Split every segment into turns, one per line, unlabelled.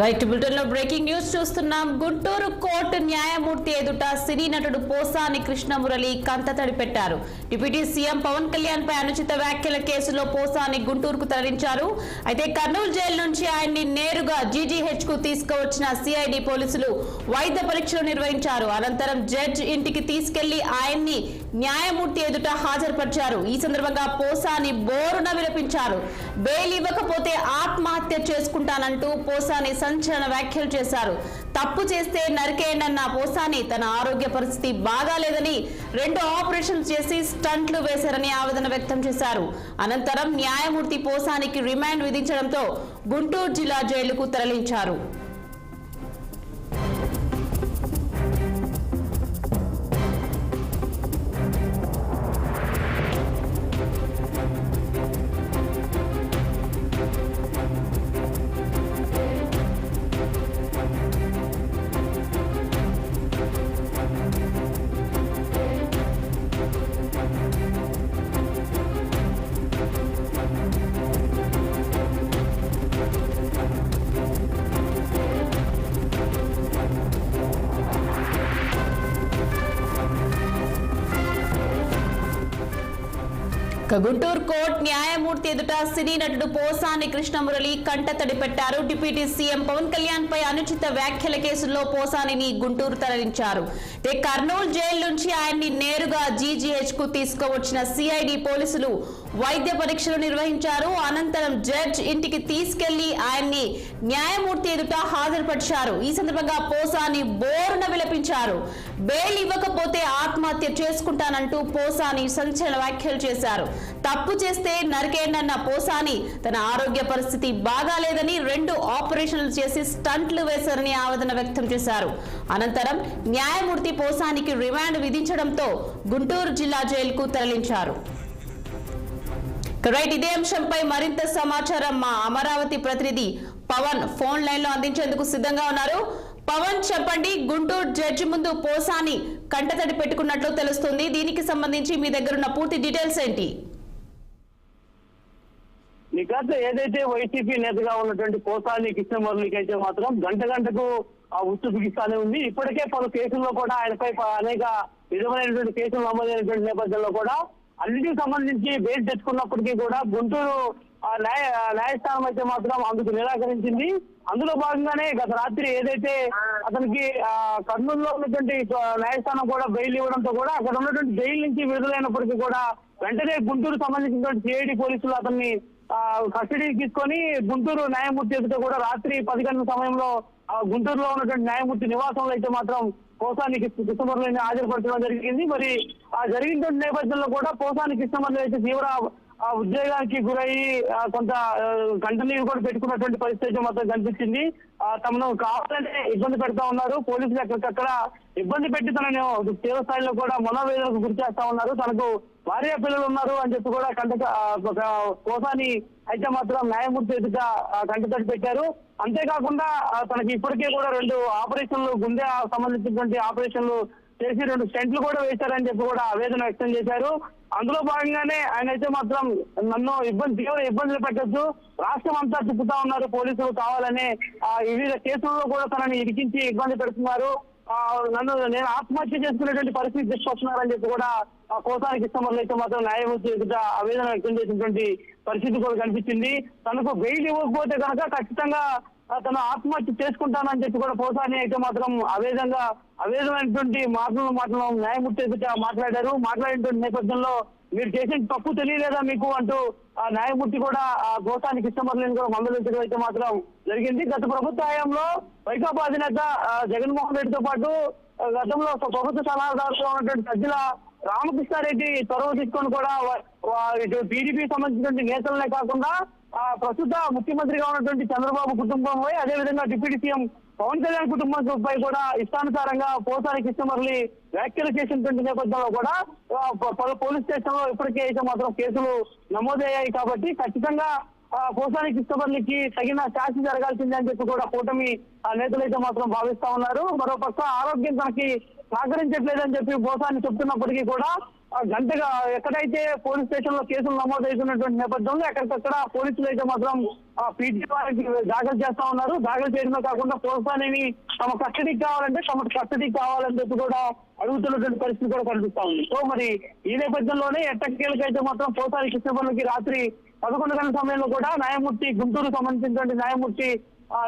Right bulletin లో breaking news చూస్తున్నాం. Guntur court న్యాయమూర్తి ఎదుట సినీ నటుడు పోసాని కృష్ణమురళి కంటతడి పెట్టారు. డిప్యూటీ సీఎం పవన్ కళ్యాణ్ పై అనుచిత వ్యాఖ్యల కేసులో పోసాని గుంటూరుకు తరలించారు. అయితే కర్నూలు జైలు నుంచి ఆయన్ని నేరుగా జీజీహెచ్ కు తీసుకువచ్చిన సిఐడి పోలీసులు వైద్య పరీక్షలు నిర్వహించారు. అనంతరం జడ్జి ఇంటికి తీసుకెళ్లి ఆయన్ని న్యాయమూర్తి ఎదుట హాజరుపరిచారు. ఈ సందర్భంగా పోసాని బోరున విలపించారు. బెయిల్ ఇవ్వకపోతే ఆత్మహత్య చేసుకుంటానంటూ పోసాని సంచలన వ్యాఖ్యలు చేశారు. తప్పు చేస్తే నరికేయండన్న పోసాని తన ఆరోగ్య పరిస్థితి బాగాలేదని 2 ఆపరేషన్లు చేసి స్టంట్లు వేశారని ఆవేదన వ్యక్తం చేశారు. అనంతరం న్యాయమూర్తి పోసానికి రిమాండ్ విధించడంతో గుంటూరు జిల్లా జైలుకు తరలించారు. గుంటూరు కోర్టు న్యాయమూర్తి ఎదుట సినీ నటుడు పోసాని కృష్ణమురళి కంటతడి పెట్టారు. డిప్యూటీ సీఎం పవన్ కళ్యాణ్ పై అనుచిత వ్యాఖ్యల కేసులో పోసానిని గుంటూరు తరలించారు. కర్నూలు జైలు నుంచి ఆయన్ని నేరుగా జీజీహెచ్ కు తీసుకువచ్చిన సిఐడి పోలీసులు వైద్య పరీక్షలు నిర్వహించారు. అనంతరం జడ్జ్ ఇంటికి తీసుకెళ్లి ఆయన్ని న్యాయమూర్తి ఎదుట హాజరుపరిచారు. ఈ సందర్భంగా పోసాని బోరున విలపించారు. బెయిల్ ఇవ్వకపోతే ఆత్మహత్య చేసుకుంటానంటూ పోసాని సంచలన వ్యాఖ్యలు చేశారు. తప్పు చేస్తే నరికేయండన్న పోసాని తన ఆరోగ్య పరిస్థితి బాగాలేదని 2 ఆపరేషన్లు చేసి స్టంట్లు వేశారని ఆవేదన వ్యక్తం చేశారు. అనంతరం న్యాయమూర్తి పోసానికి రిమాండ్ విధించడంతో గుంటూరు జిల్లా జైలుకు తరలించారు. రైట్, ఇదే అంశంపై మరింత సమాచారం మా అమరావతి ప్రతినిధి పవన్ ఫోన్ లైన్ లో అందించేందుకు సిద్ధంగా ఉన్నారు. పవన్, చెప్పండి, గుంటూరు జడ్జి ముందు పోసాని కంటతడి పెట్టుకున్నట్లు తెలుస్తుంది. దీనికి సంబంధించి మీ దగ్గర ఉన్న పూర్తి డీటెయిల్స్ ఏంటి?
నిఖత్, ఏదైతే వైసీపీ నేతగా ఉన్నటువంటి పోసాని కృష్ణమురళికి అయితే మాత్రం గంటకు ఉచ్చు బిగిస్తానే ఉంది. ఇప్పటికే పలు కేసుల్లో కూడా ఆయనపై అనేక విధమైనటువంటి కేసులు నమోదైనటువంటి నేపథ్యంలో కూడా అన్నిటికి సంబంధించి బెయిల్ తెచ్చుకున్నప్పటికీ కూడా గుంటూరు న్యాయస్థానం అయితే మాత్రం అందుకు నిరాకరించింది. అందులో భాగంగానే గత రాత్రి ఏదైతే అతనికి కర్నూలులో ఉన్నటువంటి న్యాయస్థానం కూడా బెయిల్ ఇవ్వడంతో కూడా అక్కడ ఉన్నటువంటి జైలు నుంచి విడుదలైనప్పటికీ కూడా వెంటనే గుంటూరు సంబంధించినటువంటి సిఐడి పోలీసులు అతన్ని కస్టడీకి తీసుకొని గుంటూరు న్యాయమూర్తి ఎదుట కూడా రాత్రి 10 గంటల సమయంలో గుంటూరులో ఉన్నటువంటి న్యాయమూర్తి నివాసంలో అయితే మాత్రం పోసాని కృష్ణమురళిని హాజరుపరచడం జరిగింది. మరి జరిగినటువంటి నేపథ్యంలో కూడా పోసాని కృష్ణమురళి అయితే తీవ్ర ఉద్వేగానికి గురయ్యి కొంత కంటిన్యూ కూడా పెట్టుకున్నటువంటి పరిస్థితి మొత్తం కనిపించింది. తమను కావాలంటే ఇబ్బంది పెడతా ఉన్నారు, పోలీసులు ఎక్కడికక్కడ ఇబ్బంది పెట్టి తనను తీవ్ర స్థాయిలో కూడా మనోవేదనకు గురి చేస్తా ఉన్నారు. తనకు భార్య పిల్లలు ఉన్నారు అని చెప్పి కూడా పోసాని అయితే మాత్రం న్యాయమూర్తి ఎదుట కంటతడి పెట్టారు. అంతేకాకుండా తనకి ఇప్పటికే కూడా 2 ఆపరేషన్లు, గుండె సంబంధించినటువంటి ఆపరేషన్లు చేసి 2 స్టెంట్లు కూడా వేశారని చెప్పి కూడా ఆవేదన వ్యక్తం చేశారు. అందులో భాగంగానే ఆయన అయితే మాత్రం నన్ను తీవ్ర ఇబ్బందులు పెట్టొచ్చు, రాష్ట్రం అంతా తిప్పుతా ఉన్నారు పోలీసులు కావాలనే వివిధ కేసుల్లో కూడా తనని ఇరికించి ఇబ్బంది పెడుతున్నారు, నేను ఆత్మహత్య చేసుకునేటువంటి పరిస్థితి తీసుకొస్తున్నారని చెప్పి కూడా పోసాని కృష్ణమురళి అయితే మాత్రం న్యాయమూర్తి ఎదుట ఆవేదన వ్యక్తం చేసినటువంటి పరిస్థితి కూడా కనిపించింది. తనకు బెయిల్ ఇవ్వకపోతే కనుక ఖచ్చితంగా తను ఆత్మహత్య చేసుకుంటానని చెప్పి కూడా పోసాని అయితే మాత్రం అవేదమైనటువంటి మాటలు న్యాయమూర్తి ఎదుట మాట్లాడినటువంటి నేపథ్యంలో మీరు చేసిన తప్పు తెలియలేదా మీకు అంటూ న్యాయమూర్తి కూడా పోసాని కృష్ణమురళిని కూడా మందలించడం అయితే మాత్రం జరిగింది. గత ప్రభుత్వ హయాంలో వైకాపా అధినేత జగన్మోహన్ రెడ్డితో పాటు గతంలో ప్రభుత్వ సలహాదారుగా ఉన్నటువంటి సజ్జల రామకృష్ణారెడ్డి చొరవ తీసుకొని కూడా ఇటు టీడీపీ సంబంధించినటువంటి నేతలనే కాకుండా ప్రస్తుత ముఖ్యమంత్రిగా ఉన్నటువంటి చంద్రబాబు కుటుంబంపై, అదేవిధంగా డిప్యూటీ సీఎం పవన్ కళ్యాణ్ కుటుంబంపై కూడా ఇష్టానుసారంగా పోసాని కృష్ణమురళి వ్యాఖ్యలు చేసినటువంటి నేపథ్యంలో కూడా పలు పోలీస్ స్టేషన్ లో ఇప్పటికే అయితే మాత్రం కేసులు నమోదయ్యాయి. కాబట్టి ఖచ్చితంగా పోసాని కృష్ణమురళికి తగిన శాస్తి జరగాల్సిందే అని చెప్పి కూడా కూటమి నేతలు అయితే మాత్రం భావిస్తా ఉన్నారు. మరోపక్క ఆరోగ్యం తనకి సహకరించట్లేదని చెప్పి పోసాని చెప్తున్నప్పటికీ కూడా గంటగా ఎక్కడైతే పోలీస్ స్టేషన్ లో కేసులు నమోదవుతున్నటువంటి నేపథ్యంలో ఎక్కడికక్కడ పోలీసులు అయితే మాత్రం పీటీ వారికి దాఖలు చేస్తా ఉన్నారు. దాఖలు చేయడమే కాకుండా పోసానిని తమ కస్టడీకి కావాలంటే తమ కస్టడీకి కావాలని చెప్పి కూడా అడుగుతున్నటువంటి పరిస్థితి కూడా కనిపిస్తా ఉంది. సో మరి ఈ నేపథ్యంలోనే ఎట్టకేలకైతే మాత్రం పోసాని కృష్ణపల్లికి రాత్రి 11 గంటల సమయంలో కూడా న్యాయమూర్తి గుంటూరు సంబంధించినటువంటి న్యాయమూర్తి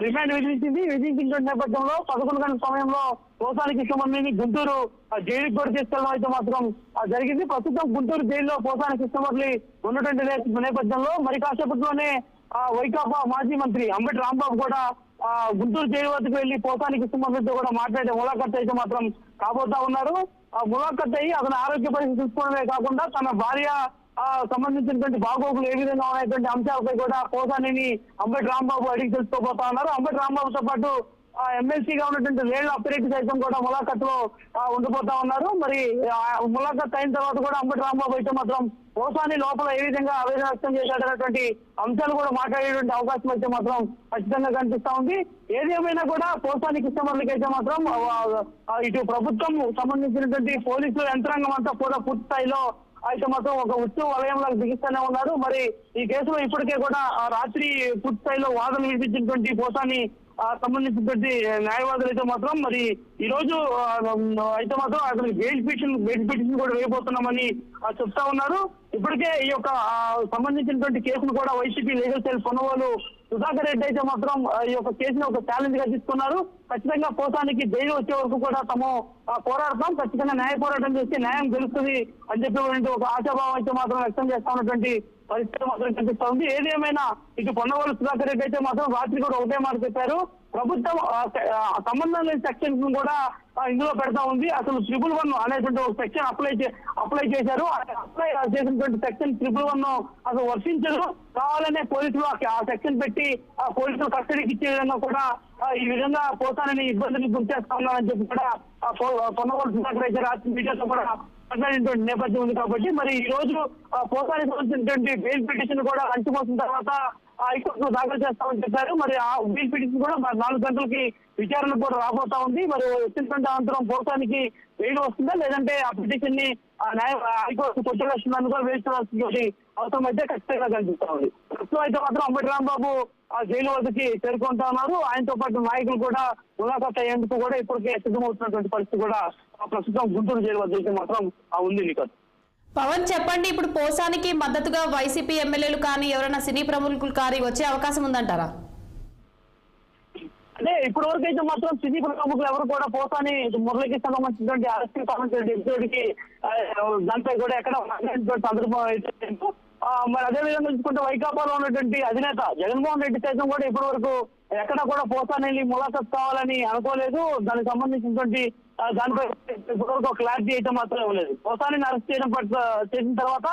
రిమాండ్ విధించినటువంటి నేపథ్యంలో 11 గంటల సమయంలో పోసాని కృష్ణమూర్తిని గుంటూరు జైలుకి కూడా తీసుకెళ్ళడం అయితే మాత్రం జరిగింది. ప్రస్తుతం గుంటూరు జైల్లో పోసాని కృష్ణమూర్తి ఉన్నటువంటి నేపథ్యంలో మరి కాసేపట్లోనే వైకాపా మాజీ మంత్రి అంబటి రాంబాబు కూడా గుంటూరు జైలు వద్దకు వెళ్లి పోసాని కృష్ణమూర్తితో కూడా మాట్లాడే ములాఖత్ అయితే మాత్రం కాబోతా ఉన్నారు. ములాఖత్ అయ్యి అతని ఆరోగ్య పరిస్థితి చూసుకోవడమే కాకుండా తన భార్య సంబంధించినటువంటి బాగోగులు ఏ విధంగా ఉన్నటువంటి అంశాలపై కూడా పోసానిని అంబటి రాంబాబు అడిగి తెలుసుకోబోతా ఉన్నారు. అంబటి రాంబాబుతో పాటు ఎమ్మెల్సీగా ఉన్నటువంటి లేళ్ల అప్పిరెడ్డి సైతం కూడా ములాఖత్ లో ఉండిపోతా ఉన్నారు. మరి ములాఖత్ అయిన తర్వాత కూడా అంబటి రాంబాబు అయితే మాత్రం పోసాని లోపల ఏ విధంగా ఆవేదన వ్యక్తం చేశాడనేటువంటి అంశాలు కూడా మాట్లాడేటువంటి అవకాశం అయితే మాత్రం ఖచ్చితంగా కనిపిస్తా ఉంది. ఏది ఏమైనా కూడా పోసాని కృష్ణమూర్తికి అయితే మాత్రం ఇటు ప్రభుత్వం సంబంధించినటువంటి పోలీసుల యంత్రాంగం అంతా కూడా పూర్తి స్థాయిలో అయితే మాత్రం ఒక ఉత్సవ వలయంలో దిగిస్తూనే ఉన్నారు. మరి ఈ కేసులో ఇప్పటికే కూడా రాత్రి పూర్తి స్థాయిలో వాదనలు వినిపించినటువంటి పోసాని సంబంధించినటువంటి న్యాయవాదులు అయితే మాత్రం మరి ఈ రోజు అయితే మాత్రం అతనికి బెయిల్ పిటిషన్ కూడా వేయబోతున్నామని చెప్తా ఉన్నారు. ఇప్పటికే ఈ యొక్క సంబంధించినటువంటి కేసును కూడా వైసీపీ లీగల్ సెల్ కొనుగోలు సుధాకర్ రెడ్డి అయితే మాత్రం ఈ యొక్క కేసును ఒక ఛాలెంజ్ గా తీసుకున్నారు. ఖచ్చితంగా పోసానికి జైలు వచ్చే వరకు కూడా తాము పోరాడతాం, ఖచ్చితంగా న్యాయ పోరాటం చేస్తే న్యాయం గెలుస్తుంది అని చెప్పినటువంటి ఒక ఆశాభావం అయితే మాత్రం వ్యక్తం చేస్తా ఉన్నటువంటి పరిస్థితి మాత్రం కనిపిస్తా ఉంది. ఏదేమైనా ఇటు పొన్నవాళ్ళు సుధాకర్ రెడ్డి అయితే మాత్రం రాత్రి కూడా ఒకటే మాట చెప్పారు, ప్రభుత్వం సంబంధం లేని సెక్షన్స్ కూడా ఇందులో పెడతా ఉంది. అసలు 111 అనేటువంటి ఒక సెక్షన్ అప్లై చేశారు. అప్లై చేసినటువంటి సెక్షన్ 111 అసలు వర్తించదు, కావాలనే పోలీసులు ఆ సెక్షన్ పెట్టి పోలీసులు కస్టడీకి ఇచ్చే విధంగా కూడా ఈ విధంగా పోతానని ఇబ్బందులు గురి చేస్తా ఉన్నారని చెప్పి కూడా పొన్నవాళ్ళు సుధాకర్ అయితే రాత్రి మీడియాతో కూడా మాట్లాడినటువంటి నేపథ్యం ఉంది. కాబట్టి మరి ఈ రోజు పోసానికి సంబంధించినటువంటి బెయిల్ పిటిషన్ కూడా అంచుమోసిన తర్వాత హైకోర్టులో దాఖలు చేస్తామని చెప్పారు. మరి ఆ బెయిల్ పిటిషన్ కూడా 4 గంటలకి విచారణ కూడా రాబోతా ఉంది. మరి వచ్చినటువంటి అనంతరం పోసానికి బెయిల్ వస్తుందా లేదంటే ఆ పిటిషన్ ని హైకోర్టు కొట్టేస్తుందని కూడా వేసుకోవాల్సిన అవసరం అయితే ఖచ్చితంగా కనిపిస్తా ఉంది. ప్రస్తుతం అయితే మాత్రం అంబటి రాంబాబు జైలు వద్దకి చేరుకుంటా ఉన్నారు. ఆయనతో పాటు నాయకులు కూడా ములాఖత్ అయ్యేందుకు కూడా ఇప్పటికే సిద్ధమవుతున్నటువంటి పరిస్థితి కూడా ప్రస్తుతం గుంటూరు జైలు వద్ద అయితే మాత్రం ఉంది. నిఖత్
పవన్ చెప్పండి, ఇప్పుడు పోసానికి మద్దతుగా వైసీపీ ఎమ్మెల్యేలు కానీ ఎవరైనా సినీ ప్రముఖులు కానీ వచ్చే అవకాశం ఉందంటారా?
అంటే ఇప్పటి వరకు అయితే మాత్రం సినీ ప్రముఖులు ఎవరు కూడా పోసాని మురళికి సంబంధించినటువంటి అరెస్ట్ సంబంధించిన ఎపిసోడ్కి దానిపై కూడా ఎక్కడ సందర్భం అయితే మరి అదే విధంగా చూసుకుంటే వైకాపాలో ఉన్నటువంటి అధినేత జగన్మోహన్ రెడ్డి సైతం కూడా ఇప్పటి వరకు ఎక్కడ కూడా పోసాని ములాఖత్ కావాలని అనుకోలేదు. దానికి సంబంధించినటువంటి దానిపై ఇప్పటివరకు ఒక క్లారిటీ అయితే మాత్రం ఇవ్వలేదు. పోసాని అరెస్ట్ చేసిన తర్వాత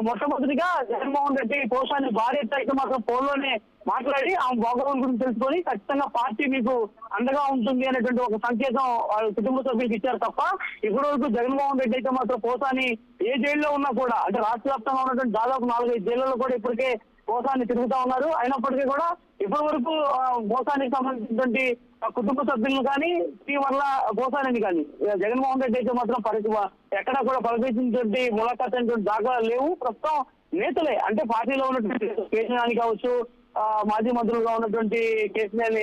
మొట్టమొదటిగా జగన్మోహన్ రెడ్డి పోసాని భార్య అయితే మాత్రం ఫోన్లోనే మాట్లాడి ఆ బాగోగుల గురించి తెలుసుకొని ఖచ్చితంగా పార్టీ మీకు అండగా ఉంటుంది అనేటువంటి ఒక సంకేతం కుటుంబ సభ్యులకు ఇచ్చారు తప్ప ఇప్పటి వరకు జగన్మోహన్ రెడ్డి అయితే మాత్రం పోసాని ఏ జైల్లో ఉన్నా కూడా అంటే రాష్ట్ర వ్యాప్తంగా ఉన్నటువంటి దాదాపు 4-5 జైళ్లలో కూడా ఇప్పటికే పోసాని తిరుగుతా ఉన్నారు. అయినప్పటికీ కూడా ఇప్పటి వరకు పోసానికి సంబంధించినటువంటి కుటుంబ సభ్యులను కానీ వల్ల పోసాని కానీ జగన్మోహన్ రెడ్డి అయితే మాత్రం ఎక్కడా కూడా పలికించినటువంటి ములాఖత్ అనేటువంటి దాఖలాలు లేవు. ప్రస్తుతం నేతలే అంటే పార్టీలో ఉన్నటువంటి కేసీఆర్ కావచ్చు, మాజీ మంత్రులుగా ఉన్నటువంటి కేసీఆర్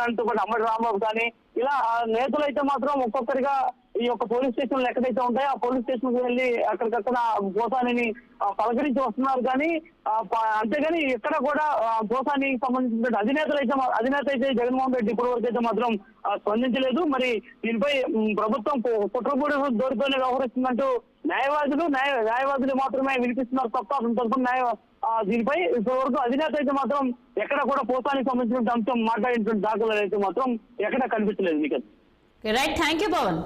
అంటూ కూడా అంబటి రాంబాబు కానీ ఇలా నేతలు అయితే మాత్రం ఒక్కొక్కరిగా ఈ యొక్క పోలీస్ స్టేషన్లు ఎక్కడైతే ఉంటాయో ఆ పోలీస్ స్టేషన్ కు వెళ్ళి అక్కడికక్కడ పోసాని పలకరించి వస్తున్నారు. కానీ అంతేగాని ఎక్కడ కూడా పోసానికి సంబంధించిన అధినేత అయితే జగన్మోహన్ రెడ్డి ఇప్పటి వరకు అయితే మాత్రం స్పందించలేదు. మరి దీనిపై ప్రభుత్వం కుట్రపూడి దోరితోనే వ్యవహరిస్తుందంటూ న్యాయవాదులు మాత్రమే వినిపిస్తున్నారు తప్ప తరపున దీనిపై ఇప్పటివరకు అధినేత అయితే మాత్రం ఎక్కడ కూడా పోసానికి సంబంధించిన అంశం మాట్లాడినటువంటి దాఖలాలు అయితే మాత్రం ఎక్కడ కనిపించలేదు.
Right, thank you Pawan.